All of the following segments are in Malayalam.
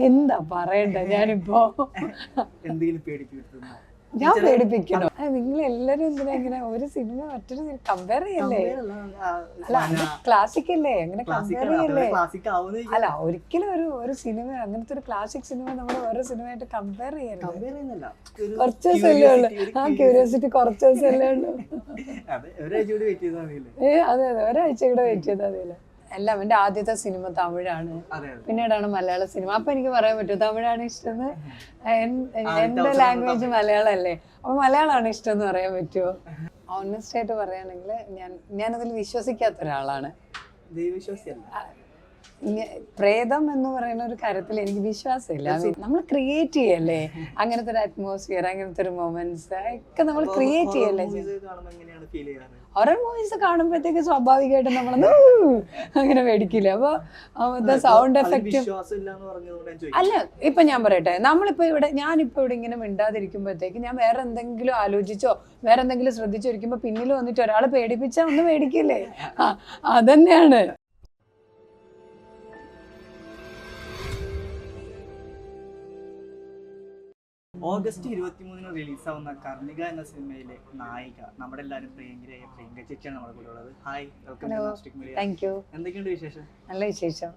എന്താ പറയണ്ട ഞാനിപ്പോ എന്തെങ്കിലും പേടിപ്പിക്കുന്നു? ഞാൻ പേടിപ്പിക്കണോ? നിങ്ങൾ എല്ലാരും എന്തിനാ ഇങ്ങനെ ഒരു സിനിമ മറ്റൊരു കമ്പയർ ചെയ്യല്ലേ? അല്ല ക്ലാസിക് അല്ലേ, അങ്ങനെ കമ്പയർ ചെയ്യല്ലേ? അല്ല ഒരിക്കലും ഒരു സിനിമ അങ്ങനത്തെ ഒരു ക്ലാസിക് സിനിമ നമ്മൾ ഓരോ സിനിമയായിട്ട് കമ്പയർ ചെയ്യരുത്. കുറച്ച് ദിവസമല്ലേ ഉള്ളു. ആ ക്യൂരിയോസിറ്റി കുറച്ച് ദിവസമല്ലേ ഉള്ളു. അതെ അതെ, ഒരാഴ്ച കൂടെ വെയിറ്റ് ചെയ്താൽ മതിയല്ലോ. എല്ലാം എൻ്റെ ആദ്യത്തെ സിനിമ തമിഴാണ്, പിന്നീടാണ് മലയാള സിനിമ. അപ്പൊ എനിക്ക് പറയാൻ പറ്റും തമിഴാണ് ഇഷ്ടം, എൻ്റെ ലാംഗ്വേജ് മലയാളം അല്ലേ, അപ്പൊ മലയാളമാണ് ഇഷ്ടം എന്ന് പറയാൻ പറ്റുമോ? ഓണസ്റ്റ് ആയിട്ട് പറയുകയാണെങ്കിൽ ഞാനതിൽ വിശ്വസിക്കാത്ത ഒരാളാണ്. പ്രേതം എന്ന് പറയുന്ന ഒരു കാര്യത്തിൽ എനിക്ക് വിശ്വാസമില്ല. നമ്മൾ ക്രിയേറ്റ് ചെയ്യല്ലേ അങ്ങനത്തെ ഒരു അറ്റ്മോസ്ഫിയർ, അങ്ങനത്തെ ഒരു മൊമെന്റ്സ് ഒക്കെ നമ്മൾ ക്രിയേറ്റ് ചെയ്യല്ലേ. ഹൊറർ മൂവീസ് കാണുമ്പോഴത്തേക്ക് സ്വാഭാവികമായിട്ട് നമ്മളൊന്ന് അങ്ങനെ മേടിക്കില്ല. അപ്പൊ സൗണ്ട് എഫക്റ്റും അല്ല. ഇപ്പൊ ഞാൻ പറയട്ടെ, ഞാനിപ്പോ ഇവിടെ ഇങ്ങനെ മിണ്ടാതിരിക്കുമ്പോഴത്തേക്ക് ഞാൻ വേറെ എന്തെങ്കിലും ആലോചിച്ചോ വേറെ എന്തെങ്കിലും ശ്രദ്ധിച്ചോ ഇരിക്കുമ്പോ പിന്നിൽ വന്നിട്ട് ഒരാളെ പേടിപ്പിച്ചാ ഒന്ന് മേടിക്കില്ലേ? അതന്നെയാണ്. ഓഗസ്റ്റ് 23 റിലീസാവുന്ന കർണിക എന്ന സിനിമയിലെ നായിക നമ്മുടെ എല്ലാവരും പ്രിയങ്കരിയായ പ്രിയങ്ക ചേച്ചിയാണ് നമ്മുടെ കൂടെ ഉള്ളത്. Hi, welcome to Nastik media. Thank you. എന്തൊക്കെയുണ്ട് വിശേഷം? നല്ല വിശേഷം.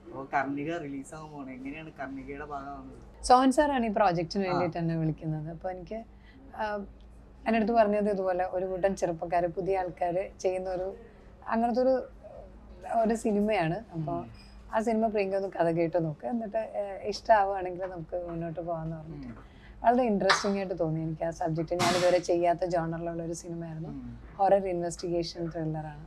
അപ്പോൾ കർണിക റിലീസാവുമ്പോൾ എങ്ങനെയാണ് കർണികയുടെ ഭാഗമാവുന്നത്? സോഹൻ സാറാണ് ഈ പ്രോജക്റ്റിന് വേണ്ടിയിട്ട് എന്നെ വിളിക്കുന്നത്. അപ്പോൾ എനിക്ക് എൻ്റെ അടുത്ത് പറഞ്ഞത് ഇതുപോലെ ഒരു കൂട്ടം ചെറുപ്പക്കാർ, പുതിയ ആൾക്കാർ ചെയ്യുന്ന അങ്ങനത്തെ ഒരു സിനിമയാണ്. അപ്പോൾ ആ സിനിമ പ്രിയങ്ക ഒന്ന് കഥ കേട്ട് നോക്ക്, എന്നിട്ട് ഇഷ്ടമാവുകയാണെങ്കിൽ നമുക്ക് മുന്നോട്ട് പോകാമെന്ന് പറഞ്ഞിട്ട് വളരെ ഇൻട്രസ്റ്റിംഗ് ആയിട്ട് തോന്നി എനിക്ക് ആ സബ്ജക്റ്റ്. ഞാനിതുവരെ ചെയ്യാത്ത ജോണറിലുള്ള ഒരു സിനിമയായിരുന്നു. Horror investigation ത്രില്ലറാണ്.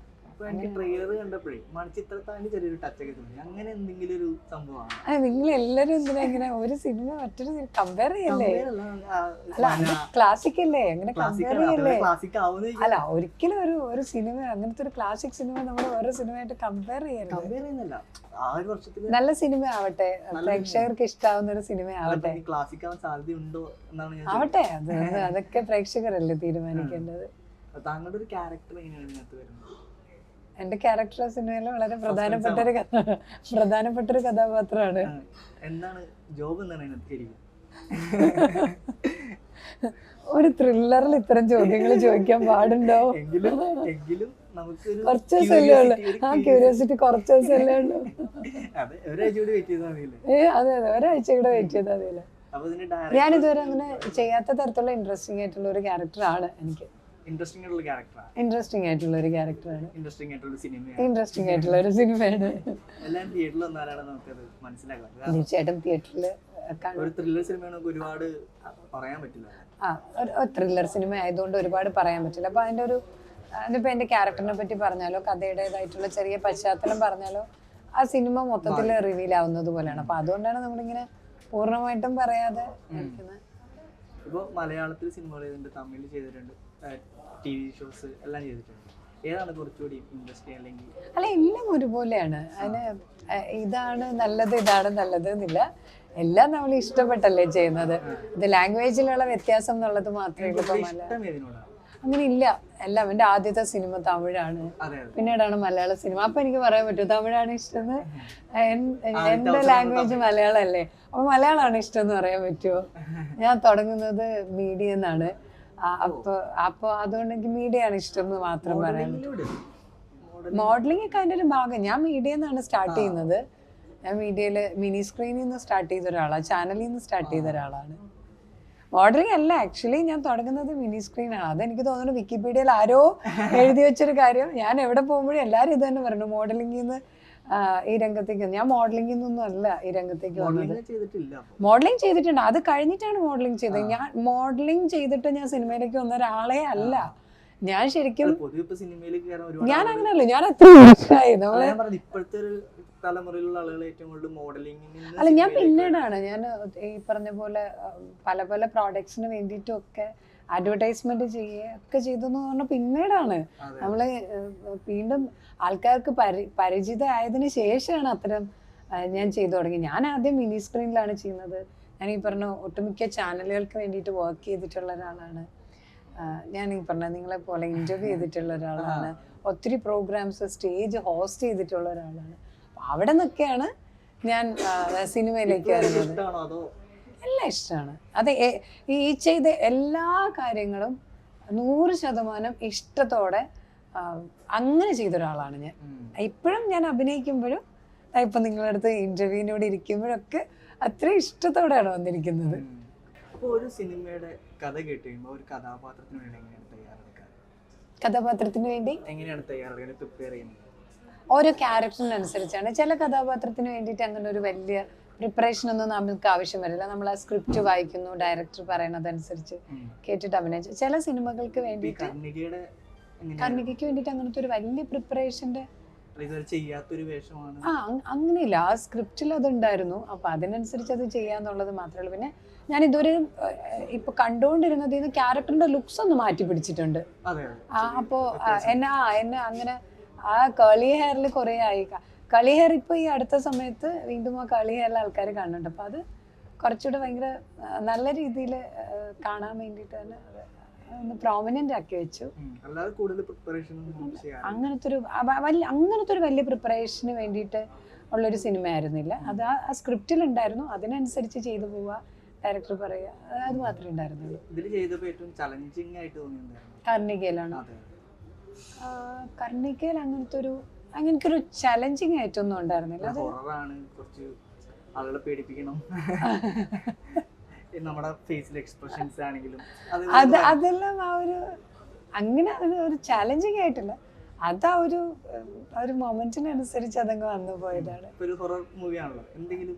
ട്രെയിലർ കണ്ടപ്പോഴേ മണിച്ചിത്രത്താഴ് ചെറിയൊരു ടച്ചൊക്കെ തോന്നി. അങ്ങനെ എന്തെങ്കിലും ഒരു സംഭവമാണ്? നിങ്ങൾ എല്ലാരും എന്തിനാ ഇങ്ങനെ ഒരു സിനിമ മറ്റൊരു കമ്പയർ ചെയ്യല്ലേ? അല്ല ക്ലാസിക് അല്ലേ, അങ്ങനെ കമ്പയർ ചെയ്യല്ലേ? അല്ല ഒരിക്കലും ഒരു സിനിമ അങ്ങനത്തെ ഒരു ക്ലാസിക് സിനിമ നമ്മൾ ഓരോ സിനിമയായിട്ട് കമ്പയർ ചെയ്യരുത്. നല്ല സിനിമ ആവട്ടെ, പ്രേക്ഷകർക്ക് ഇഷ്ടാവുന്ന ഒരു സിനിമ ആവട്ടെ. ആവട്ടെ, അതൊക്കെ പ്രേക്ഷകരല്ലേ തീരുമാനിക്കേണ്ടത്. താങ്കളുടെ ഒരു ക്യാരക്ടർ എങ്ങനെയാണ് ഇതിനകത്ത് വരുന്നത്? എന്റെ ക്യാരക്ടർ സിനിമയിലെ വളരെ പ്രധാനപ്പെട്ട ഒരു കഥാപാത്രമാണ്. എന്താണ് ജോബ്? എന്താണ് ഒരു ത്രില്ലറിൽ ഇത്തരം ചോദ്യങ്ങൾ ചോദിക്കാൻ പാടുണ്ടോ? കുറച്ച് ദിവസമല്ലേ ഉള്ളു. ആ ക്യൂരിയോസിറ്റി കുറച്ച് ദിവസമല്ലേ ഉള്ളു. അതെ അതെ, ഒരാഴ്ച കൂടെ വെയിറ്റ് ചെയ്താൽ മതിയല്ലോ. ഞാനിതുവരെ അങ്ങനെ ചെയ്യാത്ത തരത്തിലുള്ള ഇൻട്രസ്റ്റിംഗ് ആയിട്ടുള്ള ഒരു ക്യാരക്ടറാണ് എനിക്ക്. ഇൻട്രസ്റ്റിംഗ് ആയിട്ടുള്ള ഒരു ക്യാരക്ടറാണ്. ഇൻട്രസ്റ്റിംഗ് ആയിട്ടുള്ള ഒരു സിനിമയാണ്. തീർച്ചയായിട്ടും തിയേറ്ററിൽ ത്രില്ലർ സിനിമ ആയതുകൊണ്ട് ഒരുപാട് പറയാൻ പറ്റില്ല. അപ്പൊ അതിപ്പോ എന്റെ ക്യാരക്ടറിനെ പറ്റി പറഞ്ഞാലോ കഥയുടേതായിട്ടുള്ള ചെറിയ പശ്ചാത്തലം പറഞ്ഞാലോ ആ സിനിമ മൊത്തത്തിൽ റിവീൽ ആവുന്നത് പോലെയാണ്. അപ്പൊ അതുകൊണ്ടാണ് നമ്മളിങ്ങനെ പൂർണ്ണമായിട്ടും പറയാതെ ഇരിക്കുന്നത്. ഇപ്പോൾ മലയാളത്തിൽ സിനിമകൾ ചെയ്തിട്ടുണ്ട്, തമിഴിൽ ചെയ്തിട്ടുണ്ട്, TV ഷോസ് എല്ലാം ചെയ്തിട്ടുണ്ട്. ഏതാണ് കുറച്ചുകൂടി ഇൻട്രസ്റ്റിംഗ്? അല്ലെങ്കിൽ അല്ല, എല്ലാം ഒരുപോലെയാണ്. അതിന് ഇതാണ് നല്ലത് എന്നില്ല. എല്ലാം നമ്മൾ ഇഷ്ടപ്പെട്ടല്ലേ ചെയ്യുന്നത്. ഇത് ലാംഗ്വേജിലുള്ള വ്യത്യാസം എന്നുള്ളത് മാത്രമേ ഉള്ളൂ. അങ്ങനെ ഇല്ല. എല്ലാം എൻ്റെ ആദ്യത്തെ സിനിമ തമിഴാണ്, പിന്നീടാണ് മലയാള സിനിമ. അപ്പൊ എനിക്ക് പറയാൻ പറ്റും തമിഴാണ് ഇഷ്ടം, എൻ്റെ ലാംഗ്വേജ് മലയാളം അല്ലേ, അപ്പൊ മലയാളമാണ് ഇഷ്ടം എന്ന് പറയാൻ പറ്റുമോ? ഞാൻ തുടങ്ങുന്നത് മീഡിയ എന്നാണ്. അപ്പൊ അതുകൊണ്ട് എനിക്ക് മീഡിയ ആണ് ഇഷ്ടം എന്ന് മാത്രം പറയാൻ പറ്റും. മോഡലിംഗ് ഒക്കെ അതിൻ്റെ ഒരു ഭാഗം. ഞാൻ മീഡിയ എന്നാണ് സ്റ്റാർട്ട് ചെയ്യുന്നത്. ഞാൻ മീഡിയയില് മിനി സ്ക്രീനിൽ നിന്ന് സ്റ്റാർട്ട് ചെയ്ത ഒരാളാണ്, ചാനലിൽ നിന്ന് സ്റ്റാർട്ട് ചെയ്ത ഒരാളാണ്. മോഡലിംഗ് അല്ല, ആക്ച്വലി ഞാൻ തുടങ്ങുന്നത് മിനി സ്ക്രീനാണ്. അതെനിക്ക് തോന്നുന്നു വിക്കിപീഡിയയിൽ ആരോ എഴുതി വെച്ചൊരു കാര്യം. ഞാൻ എവിടെ പോകുമ്പോഴും എല്ലാവരും ഇത് തന്നെ പറഞ്ഞു, മോഡലിംഗിൽ നിന്ന് ഈ രംഗത്തേക്ക്. ഞാൻ മോഡലിംഗിൽ നിന്നൊന്നും അല്ല ഈ രംഗത്തേക്ക് വന്നത്. മോഡലിംഗ് ചെയ്തിട്ടുണ്ട്, അത് കഴിഞ്ഞിട്ടാണ് മോഡലിംഗ് ചെയ്തത്. ഞാൻ മോഡലിംഗ് ചെയ്തിട്ട് ഞാൻ സിനിമയിലേക്ക് വന്ന ഒരാളെ അല്ല. ഞാൻ ശരിക്കും ഞാൻ അങ്ങനെയല്ല, ഞാൻ എത്ര വർഷമായി അല്ല, ഞാൻ പിന്നീടാണ്. ഞാൻ ഈ പറഞ്ഞ പോലെ പല പ്രോഡക്ട്സിന് വേണ്ടിയിട്ടും ഒക്കെ അഡ്വർടൈസ്മെന്റ് ഒക്കെ ചെയ്തെന്ന് പറഞ്ഞാൽ പിന്നീടാണ്. നമ്മള് വീണ്ടും ആൾക്കാർക്ക് പരിചിതമായതിനു ശേഷമാണ് അത്തരം ഞാൻ ചെയ്തു തുടങ്ങി. ഞാൻ ആദ്യം മിനി സ്ക്രീനിലാണ് ചെയ്യുന്നത്. ഞാൻ ഈ പറഞ്ഞ ഒട്ടുമിക്ക ചാനലുകൾക്ക് വേണ്ടിയിട്ട് വർക്ക് ചെയ്തിട്ടുള്ള ഒരാളാണ്. ഞാൻ ഈ പറഞ്ഞ നിങ്ങളെ പോലെ ഇന്റർവ്യൂ ചെയ്തിട്ടുള്ള ഒരാളാണ്. ഒത്തിരി പ്രോഗ്രാംസ് സ്റ്റേജ് ഹോസ്റ്റ് ചെയ്തിട്ടുള്ള ഒരാളാണ്. അവിടെ നിന്നൊക്കെയാണ് ഞാൻ സിനിമയിലേക്ക് വരുന്നത്. ഇഷ്ടമാണോ അതോ? എല്ലാം ഇഷ്ടമാണ്. അത് ഈ ചെയ്ത എല്ലാ കാര്യങ്ങളും 100% ഇഷ്ടത്തോടെ അങ്ങനെ ചെയ്ത ഒരാളാണ് ഞാൻ. ഇപ്പോഴും ഞാൻ അഭിനയിക്കുമ്പോഴും ഇപ്പൊ നിങ്ങളുടെ അടുത്ത് ഇന്റർവ്യൂവിനോട് ഇരിക്കുമ്പോഴൊക്കെ അത്ര ഇഷ്ടത്തോടെയാണ് വന്നിരിക്കുന്നത്. അപ്പോൾ ഒരു സിനിമയുടെ കഥ കേട്ട് കഴിയുമ്പോൾ ഒരു കഥാപാത്രത്തിന് വേണ്ടി എങ്ങനെയാണ് തയ്യാറെടുക്കുക? കഥാപാത്രത്തിന് വേണ്ടി എങ്ങനെയാണ് തയ്യാറെടുക്കാൻ പ്രിപ്പയർ ചെയ്യുന്നത്? ഓരോ ക്യാരക്ടറിനനുസരിച്ചാണ്. ചില കഥാപാത്രത്തിന് വേണ്ടിയിട്ട് അങ്ങനെ ഒരു വലിയ പ്രിപ്പറേഷൻ ഒന്നും നമുക്ക് ആവശ്യം വരില്ല. നമ്മൾ ആ സ്ക്രിപ്റ്റ് വായിക്കുന്നു, ഡയറക്ടർ പറയുന്നതനുസരിച്ച് കേട്ടിട്ട് അഭിനയിച്ചു. ചില സിനിമകൾക്ക് വേണ്ടിയിട്ട് കർണികയ്ക്ക് വേണ്ടിയിട്ട് അങ്ങനത്തെ ഒരു വലിയ പ്രിപ്പറേഷന്റെ ചെയ്യാത്തൊരു വേഷമാണ്. അങ്ങനെയില്ല. ആ സ്ക്രിപ്റ്റിൽ അതുണ്ടായിരുന്നു. അപ്പൊ അതിനനുസരിച്ച് അത് ചെയ്യാന്നുള്ളത് മാത്രമേ ഉള്ളൂ. പിന്നെ ഞാൻ ഇതുവരെ ഇപ്പൊ കണ്ടുകൊണ്ടിരുന്നത് ഇത് ക്യാരക്ടറിന്റെ ലുക്സ് ഒന്ന് മാറ്റി പിടിച്ചിട്ടുണ്ട്. അപ്പോ എന്നെ അങ്ങനെ ആ കളി ഹെയറിൽ കുറെ ആയി. കളി ഹെയർ ഇപ്പൊ ഈ അടുത്ത സമയത്ത് വീണ്ടും ആ കളി ഹെയറിലെ ആൾക്കാർ കാണുന്നുണ്ട്. അപ്പൊ അത് കുറച്ചുകൂടെ ഭയങ്കര നല്ല രീതിയിൽ കാണാൻ വേണ്ടിയിട്ട് തന്നെ ഒന്ന് പ്രോമിനന്റ് ആക്കി വെച്ചു. അങ്ങനത്തെ ഒരു വലിയ പ്രിപ്പറേഷന് വേണ്ടിയിട്ട് ഉള്ളൊരു സിനിമ ആയിരുന്നില്ല. അത് ആ സ്ക്രിപ്റ്റിൽ ഉണ്ടായിരുന്നു. അതിനനുസരിച്ച് ചെയ്തു പോവുക, ഡയറക്ടർ പറയുക, അത് മാത്രമേ ഉണ്ടായിരുന്നുള്ളൂ. കർണികയിലാണ്. കർണികയിൽ അങ്ങനത്തെ ഒരു ചലഞ്ചിങ് ആയിട്ടൊന്നും ഉണ്ടായിരുന്നില്ല. നമ്മുടെ ഫേസിലെ എക്സ്പ്രഷൻസ് ആണെങ്കിലും അതെല്ലാം ആ അങ്ങനെ ഒരു ചാലഞ്ചിങ് ആയിട്ടില്ല. അത് ആ ഒരു മൊമെന്റിനനുസരിച്ച് അതങ്ങ് വന്നു പോയതാണ്. ഒരു ഹൊറർ മൂവി ആണല്ലോ, എന്തെങ്കിലും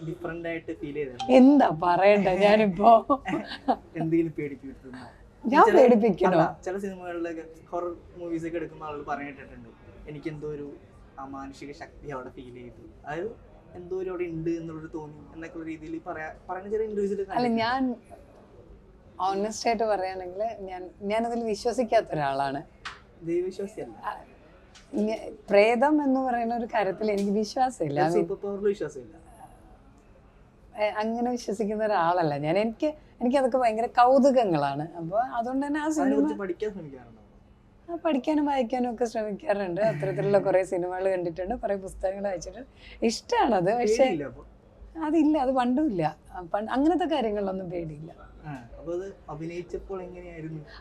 ഡിഫറെന്റ് ആയിട്ട് ഫീൽ ചെയ്തത്? എന്താ പറയണ്ട, ഞാനിപ്പോ എന്തെങ്കിലും പേടിപ്പിക്കുന്നു? ഞാൻ പേടിപ്പിക്കണോ? ചില സിനിമകളിലൊക്കെ ഹൊറർ മൂവീസ് ഒക്കെ എടുക്കുന്ന ആളുകൾ പറഞ്ഞിട്ടുണ്ട്, എനിക്ക് എന്തോ ഒരു അമാനുഷിക ശക്തി അവിടെ ഫീൽ ചെയ്തു, അതായത് എന്തോ ഒരു അവിടെ ഉണ്ട് എന്നുള്ളൊരു തോന്നി എന്നൊക്കെ രീതിയിൽ പറയുന്ന ചില ഇന്റർവ്യൂസിൽ. അല്ല, ഞാൻ ഓണസ്റ്റ് ആയിട്ട് പറയുകയാണെങ്കിൽ ഞാനതിൽ വിശ്വസിക്കാത്ത ഒരാളാണ്. ദൈവവിശ്വാസിയല്ല. പ്രേതം എന്ന് പറയുന്ന ഒരു കാര്യത്തിൽ എനിക്ക് വിശ്വാസമില്ല. അങ്ങനെ വിശ്വസിക്കുന്ന ഒരാളല്ല ഞാൻ. എനിക്ക് അതൊക്കെ ഭയങ്കര കൗതുകങ്ങളാണ്. അപ്പൊ അതുകൊണ്ട് തന്നെ ആ സിനിമ പഠിക്കാനും വായിക്കാനും ഒക്കെ ശ്രമിക്കാറുണ്ട്. അത്തരത്തിലുള്ള കുറെ സിനിമകൾ കണ്ടിട്ടുണ്ട്, കുറെ പുസ്തകങ്ങൾ വായിച്ചിട്ടുണ്ട്. ഇഷ്ടമാണത്. പക്ഷെ അതില്ല, അത് പണ്ടുമില്ല. അങ്ങനത്തെ കാര്യങ്ങളിലൊന്നും പേടിയില്ല.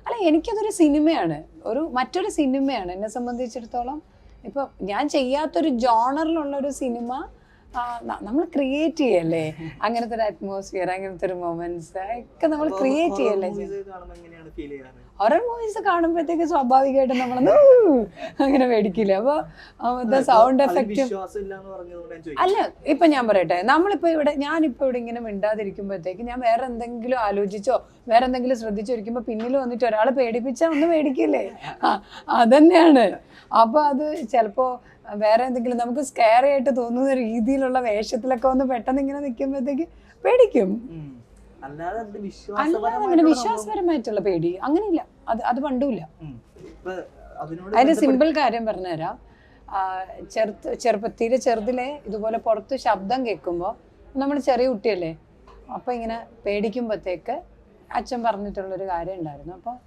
അല്ല, എനിക്കതൊരു സിനിമയാണ്, മറ്റൊരു സിനിമയാണ്. എന്നെ സംബന്ധിച്ചിടത്തോളം ഇപ്പൊ ഞാൻ ചെയ്യാത്തൊരു ജോണറിലുള്ള ഒരു സിനിമ നമ്മൾ ക്രിയേറ്റ് ചെയ്യല്ലേ. അങ്ങനത്തെ ഒരു അറ്റ്മോസ്ഫിയർ, അങ്ങനത്തെ ഒരു മൊമെന്റ്സ് ഒക്കെ നമ്മൾ ക്രിയേറ്റ് ചെയ്യല്ലേ. ഹൊറർ മൂവീസ് കാണുമ്പോഴത്തേക്ക് സ്വാഭാവികമായിട്ടും നമ്മളൊന്ന് അങ്ങനെ മേടിക്കില്ല. അപ്പൊ സൗണ്ട് എഫക്റ്റ് അല്ല. ഇപ്പൊ ഞാൻ പറയട്ടെ, ഞാനിപ്പോ ഇവിടെ ഇങ്ങനെ മിണ്ടാതിരിക്കുമ്പോഴത്തേക്ക് ഞാൻ വേറെ എന്തെങ്കിലും ആലോചിച്ചോ വേറെ എന്തെങ്കിലും ശ്രദ്ധിച്ചിരിക്കുമ്പോ പിന്നിൽ വന്നിട്ട് ഒരാളെ പേടിപ്പിച്ചാ ഒന്ന് മേടിക്കില്ലേ? അതന്നെയാണ്. അപ്പൊ അത് ചിലപ്പോ വേറെ എന്തെങ്കിലും നമുക്ക് സ്കെയറി ആയിട്ട് തോന്നുന്ന രീതിയിലുള്ള വേഷത്തിലൊക്കെ ഒന്ന് പെട്ടെന്ന് ഇങ്ങനെ നിൽക്കുമ്പോഴത്തേക്ക് പേടിക്കും. അല്ലാതെ അങ്ങനെ വിശ്വാസപരമായിട്ടുള്ള പേടി അങ്ങനെയില്ല. അത് പണ്ടുമില്ല. അതിന് സിമ്പിൾ കാര്യം പറഞ്ഞുതരാം. തീരെ ചെറുതിലെ ഇതുപോലെ പുറത്ത് ശബ്ദം കേൾക്കുമ്പോൾ നമ്മൾ ചെറിയ കുട്ടിയല്ലേ, അപ്പൊ ഇങ്ങനെ പേടിക്കുമ്പോഴത്തേക്ക് അച്ഛൻ പറഞ്ഞിട്ടുള്ളൊരു കാര്യം ഉണ്ടായിരുന്നു. അപ്പോൾ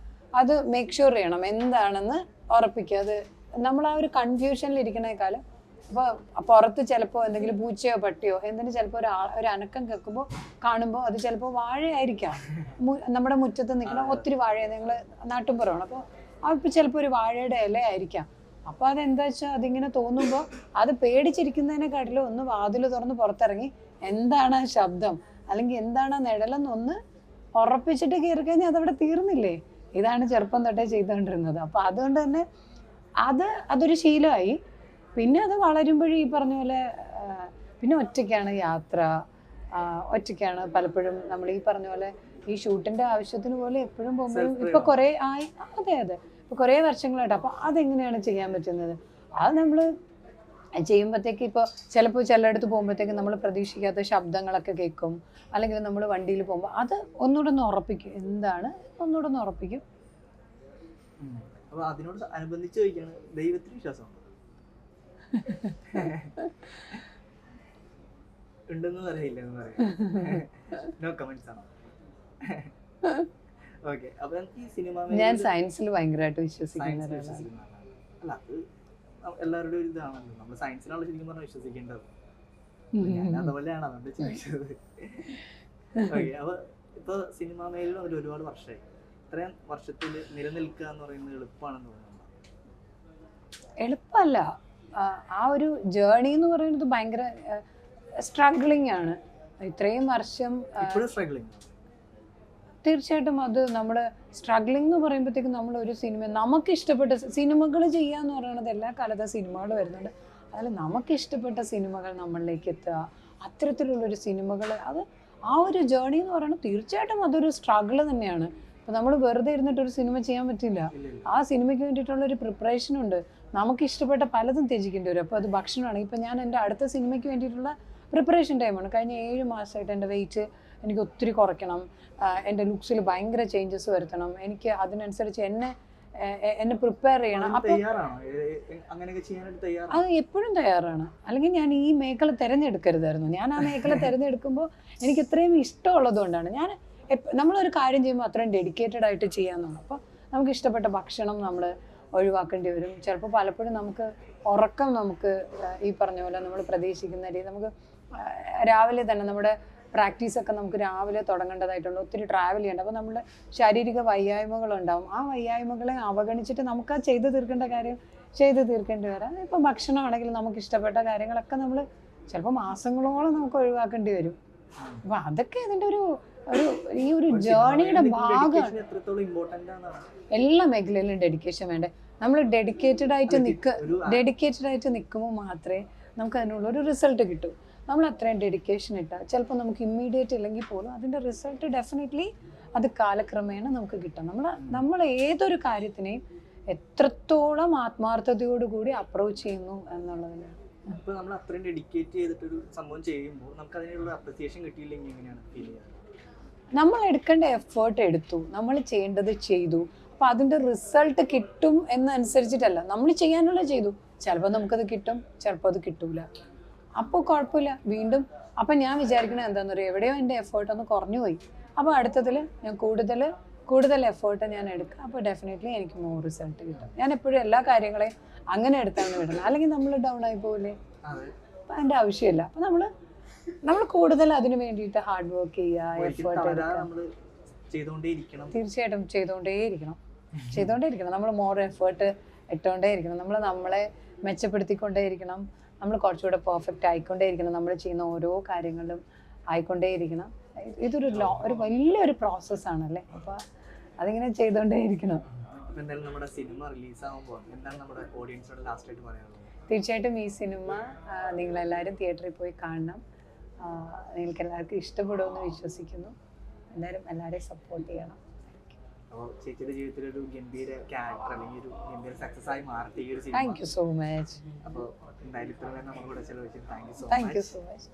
അത് മേക്ക് ഷുവർ ചെയ്യണം, എന്താണെന്ന് ഉറപ്പിക്കുക. അത് നമ്മൾ ആ ഒരു കൺഫ്യൂഷനിൽ ഇരിക്കണേക്കാളും അപ്പോൾ പുറത്ത് ചിലപ്പോൾ എന്തെങ്കിലും പൂച്ചയോ പട്ടിയോ എന്തിനും ചിലപ്പോൾ ഒരു അനക്കം കേൾക്കുമ്പോൾ കാണുമ്പോൾ അത് ചിലപ്പോൾ വാഴയായിരിക്കാം. നമ്മുടെ മുറ്റത്ത് നിൽക്കുന്ന ഒത്തിരി വാഴ, നിങ്ങൾ നാട്ടുമ്പുറമാണ്, അപ്പോൾ അപ്പോൾ ചിലപ്പോൾ ഒരു വാഴയുടെ ഇലയായിരിക്കാം. അപ്പോൾ അതെന്താ വെച്ചാൽ അതിങ്ങനെ തോന്നുമ്പോൾ അത് പേടിച്ചിരിക്കുന്നതിനെക്കാട്ടിലും ഒന്ന് വാതിൽ തുറന്ന് പുറത്തിറങ്ങി എന്താണ് ആ ശബ്ദം അല്ലെങ്കിൽ എന്താണ് ആ നിഴലെന്നൊന്ന് ഉറപ്പിച്ചിട്ട് കയറി കഴിഞ്ഞാൽ അതവിടെ തീർന്നില്ലേ. ഇതാണ് ചെറുപ്പം തൊട്ടേ ചെയ്തുകൊണ്ടിരുന്നത്. അപ്പോൾ അതുകൊണ്ട് തന്നെ അതൊരു ശീലമായി. പിന്നെ അത് വളരുമ്പോഴും ഈ പറഞ്ഞ പോലെ പിന്നെ ഒറ്റയ്ക്കാണ് യാത്ര, ഒറ്റയ്ക്കാണ് പലപ്പോഴും നമ്മൾ ഈ പറഞ്ഞ പോലെ ഈ ഷൂട്ടിന്റെ ആവശ്യത്തിന് പോലെ എപ്പോഴും പോകുമ്പോഴും ഇപ്പൊ കുറെ ആയി. അതെ ഇപ്പൊ കുറെ വർഷങ്ങളായിട്ട്. അപ്പൊ അതെങ്ങനെയാണ് ചെയ്യാൻ പറ്റുന്നത്? അത് നമ്മൾ ചെയ്യുമ്പോഴത്തേക്ക് ഇപ്പോൾ ചിലപ്പോൾ ചിലയിടത്ത് പോകുമ്പോഴത്തേക്ക് നമ്മൾ പ്രതീക്ഷിക്കാത്ത ശബ്ദങ്ങളൊക്കെ കേൾക്കും, അല്ലെങ്കിൽ നമ്മൾ വണ്ടിയിൽ പോകുമ്പോൾ അത് ഒന്നുകൂടെ ഒന്ന് ഉറപ്പിക്കും, എന്താണ് ഒന്നുകൂടെ ഒന്ന് ഉറപ്പിക്കും. അപ്പൊ അതിനോട് അനുബന്ധിച്ച് ചോദിക്കാണ്, ദൈവത്തിന് വിശ്വാസമുണ്ടോ? ഉണ്ടെന്ന് പറയില്ല എന്ന് പറയാം. നോ കമന്റ്സ് ആണോ? ഓക്കെ. അപ്പൊ ഈ സിനിമ ഞാൻ സയൻസിൽ ഭയങ്കരമായിട്ട് വിശ്വസിക്കുന്ന അല്ല, അത് എല്ലാവരുടെയും ഒരു ഇതാണല്ലോ. നമ്മൾ സയൻസിനാണ് ശരിക്കും പറഞ്ഞാൽ വിശ്വസിക്കേണ്ടത്. ഞാൻ അതുപോലെയാണ് അതുകൊണ്ട് ചോദിച്ചത്. ഓക്കെ, അപ്പൊ ഇപ്പൊ സിനിമാ മേഖല ഒരുപാട് വർഷമായി. ഇത്രയും വർഷത്തിൽ നിലനിൽക്കുക എന്ന് പറയുന്നത് എളുപ്പമാണെന്ന് തോന്നുന്നു? എളുപ്പമല്ല. ആ ഒരു ജേർണി എന്ന് പറയുന്നത് ഭയങ്കര സ്ട്രഗ്ലിംഗ് ആണ്. ഇത്രയും വർഷം സ്ട്രഗ്ലിംഗ്. തീർച്ചയായിട്ടും അത് നമ്മൾ സ്ട്രഗ്ലിംഗ് എന്ന് പറയുമ്പോഴത്തേക്കും നമ്മൾ ഒരു സിനിമ നമുക്ക് ഇഷ്ടപ്പെട്ട സിനിമകൾ ചെയ്യാന്ന് പറയുന്നത് എല്ലാ കാലത്തെ സിനിമകൾ വരുന്നുണ്ട്. അതിൽ നമുക്ക് ഇഷ്ടപ്പെട്ട സിനിമകൾ നമ്മളിലേക്ക് എത്തുക, അത്തരത്തിലുള്ളൊരു സിനിമകൾ, അത് ആ ഒരു ജേർണി എന്ന് പറയുന്നത് തീർച്ചയായിട്ടും അതൊരു സ്ട്രഗിൾ തന്നെയാണ്. അപ്പോൾ നമ്മൾ വെറുതെ ഇരുന്നിട്ടൊരു സിനിമ ചെയ്യാൻ പറ്റില്ല. ആ സിനിമയ്ക്ക് വേണ്ടിയിട്ടുള്ളൊരു പ്രിപ്പറേഷൻ ഉണ്ട്. നമുക്ക് ഇഷ്ടപ്പെട്ട പലതും ത്യജിക്കേണ്ടി വരും. അപ്പോൾ അത് ഭക്ഷണമാണ്. ഇപ്പം ഞാൻ എൻ്റെ അടുത്ത സിനിമയ്ക്ക് വേണ്ടിയിട്ടുള്ള പ്രിപ്പറേഷൻ ടൈമാണ്. കഴിഞ്ഞ 7 മാസമായിട്ട് എൻ്റെ വെയിറ്റ് എനിക്ക് ഒത്തിരി കുറയ്ക്കണം, എൻ്റെ ലുക്സിൽ ഭയങ്കര ചേഞ്ചസ് വരുത്തണം, എനിക്ക് അതിനനുസരിച്ച് എന്നെ പ്രിപ്പയർ ചെയ്യണം. അപ്പോൾ അത് എപ്പോഴും തയ്യാറാണ്. അല്ലെങ്കിൽ ഞാൻ ഈ മേഖല തിരഞ്ഞെടുക്കരുതായിരുന്നു. ഞാൻ ആ മേഖല തിരഞ്ഞെടുക്കുമ്പോൾ എനിക്ക് ഇത്രയും ഇഷ്ടമുള്ളതുകൊണ്ടാണ്. നമ്മളൊരു കാര്യം ചെയ്യുമ്പോൾ അത്രയും ഡെഡിക്കേറ്റഡ് ആയിട്ട് ചെയ്യാമെന്നാണ്. അപ്പോൾ നമുക്ക് ഇഷ്ടപ്പെട്ട ഭക്ഷണം നമ്മൾ ഒഴിവാക്കേണ്ടി വരും. ചിലപ്പോൾ പലപ്പോഴും നമുക്ക് ഉറക്കം നമുക്ക് ഈ പറഞ്ഞ പോലെ നമ്മൾ പ്രതീക്ഷിക്കുന്ന രീതി നമുക്ക് രാവിലെ തന്നെ നമ്മുടെ പ്രാക്ടീസൊക്കെ നമുക്ക് രാവിലെ തുടങ്ങേണ്ടതായിട്ടുണ്ട്. ഒത്തിരി ട്രാവൽ ചെയ്യേണ്ട. അപ്പോൾ നമ്മുടെ ശാരീരിക വയ്യായ്മകളുണ്ടാവും. ആ വയ്യായ്മകളെ അവഗണിച്ചിട്ട് നമുക്ക് ആ ചെയ്തു തീർക്കേണ്ട കാര്യം ചെയ്തു തീർക്കേണ്ടി വരാം. ഇപ്പം ഭക്ഷണമാണെങ്കിലും നമുക്ക് ഇഷ്ടപ്പെട്ട കാര്യങ്ങളൊക്കെ നമ്മൾ ചിലപ്പോൾ മാസങ്ങളോളം നമുക്ക് ഒഴിവാക്കേണ്ടി വരും. അപ്പോൾ അതൊക്കെ ഇതിൻ്റെ ഈ ഒരു ജേർണിയുടെ ഭാഗമാണ്. എല്ലാ മേഖലയിലും ഡെഡിക്കേഷൻ വേണ്ടേ. നമ്മൾ ഡെഡിക്കേറ്റഡ് ആയിട്ട് നിൽക്കുമ്പോൾ മാത്രമേ നമുക്ക് അതിനുള്ളൊരു റിസൾട്ട് കിട്ടൂ. നമ്മൾ അത്രയും ഡെഡിക്കേഷൻ ഇട്ടാൽ ചിലപ്പോൾ നമുക്ക് ഇമ്മീഡിയറ്റ് ഇല്ലെങ്കിൽ പോലും അതിൻ്റെ റിസൾട്ട് ഡെഫിനറ്റ്ലി അത് കാലക്രമേണ നമുക്ക് കിട്ടും. നമ്മൾ ഏതൊരു കാര്യത്തിനെയും എത്രത്തോളം ആത്മാർത്ഥതയോടുകൂടി അപ്രോച്ച് ചെയ്യുന്നു എന്നുള്ളതിനാണ്. ഇപ്പോൾ നമ്മൾ അത്രയും ഡെഡിക്കേറ്റ് ചെയ്തിട്ടൊരു സംഭവം ചെയ്യുമ്പോൾ നമുക്ക് അതിനുള്ള അപ്രിസിയേഷൻ കിട്ടിയില്ലെങ്കിൽ എങ്ങനെയാണ് ഫീൽ ചെയ്യുക? നമ്മൾ എടുക്കേണ്ട എഫേർട്ട് എടുത്തു, നമ്മൾ ചെയ്യേണ്ടത് ചെയ്തു. അപ്പം അതിൻ്റെ റിസൾട്ട് കിട്ടും എന്നനുസരിച്ചിട്ടല്ല, നമ്മൾ ചെയ്യാനുള്ള ചെയ്തു. ചിലപ്പോൾ നമുക്കത് കിട്ടും, ചിലപ്പോൾ അത് കിട്ടൂല. അപ്പോൾ കുഴപ്പമില്ല. വീണ്ടും അപ്പം ഞാൻ വിചാരിക്കണത് എന്താണെന്ന് പറയുക, എവിടെയോ എൻ്റെ എഫേർട്ട് ഒന്ന് കുറഞ്ഞു പോയി. അപ്പോൾ അടുത്തതിൽ ഞാൻ കൂടുതൽ എഫേർട്ട് ഞാൻ എടുക്കുക. അപ്പോൾ ഡെഫിനറ്റ്ലി എനിക്ക് മോർ റിസൾട്ട് കിട്ടും. ഞാൻ എപ്പോഴും എല്ലാ കാര്യങ്ങളെയും അങ്ങനെ എടുത്താണ് വിടുന്നത്. അല്ലെങ്കിൽ നമ്മൾ ഡൗൺ ആയി പോകില്ലേ? അപ്പം അതിൻ്റെ ആവശ്യമില്ല. അപ്പം നമ്മൾ കൂടുതൽ അതിന് വേണ്ടിയിട്ട് ഹാർഡ് വർക്ക് ചെയ്യുക, എഫേർട്ട് എടുക്കുക. തീർച്ചയായിട്ടും ചെയ്തുകൊണ്ടേയിരിക്കണം. നമ്മൾ മോർ എഫേർട്ട് ഇട്ടുകൊണ്ടേയിരിക്കണം. നമ്മളെ മെച്ചപ്പെടുത്തിക്കൊണ്ടേയിരിക്കണം. നമ്മൾ കുറച്ചുകൂടെ പെർഫെക്റ്റ് ആയിക്കൊണ്ടേയിരിക്കണം. നമ്മൾ ചെയ്യുന്ന ഓരോ കാര്യങ്ങളിലും ആയിക്കൊണ്ടേയിരിക്കണം. ഇതൊരു വലിയൊരു പ്രോസസ്സാണല്ലേ. അപ്പോൾ അതിങ്ങനെ ചെയ്തുകൊണ്ടേയിരിക്കണം. തീർച്ചയായിട്ടും ഈ സിനിമ നിങ്ങളെല്ലാവരും തിയേറ്ററിൽ പോയി കാണണം. നിങ്ങൾക്ക് എല്ലാവർക്കും ഇഷ്ടപ്പെടുമെന്ന് വിശ്വസിക്കുന്നു. എല്ലാവരെയും സപ്പോർട്ട് ചെയ്യണം. ചേച്ചിയുടെ ജീവിതത്തിൽ ഒരു ഗംഭീര ക്യാരക്ടർ അല്ലെങ്കിൽ ഒരു ഗംഭീര സക്സസ് ആയി മാറട്ടെ ഈ ഒരു cinema. Thank you so much. അപ്പോൾ എന്തായാലും ഇത്രയും നമ്മുടെ കൂടെ ചെലവഴിച്ചു. Thank you so much.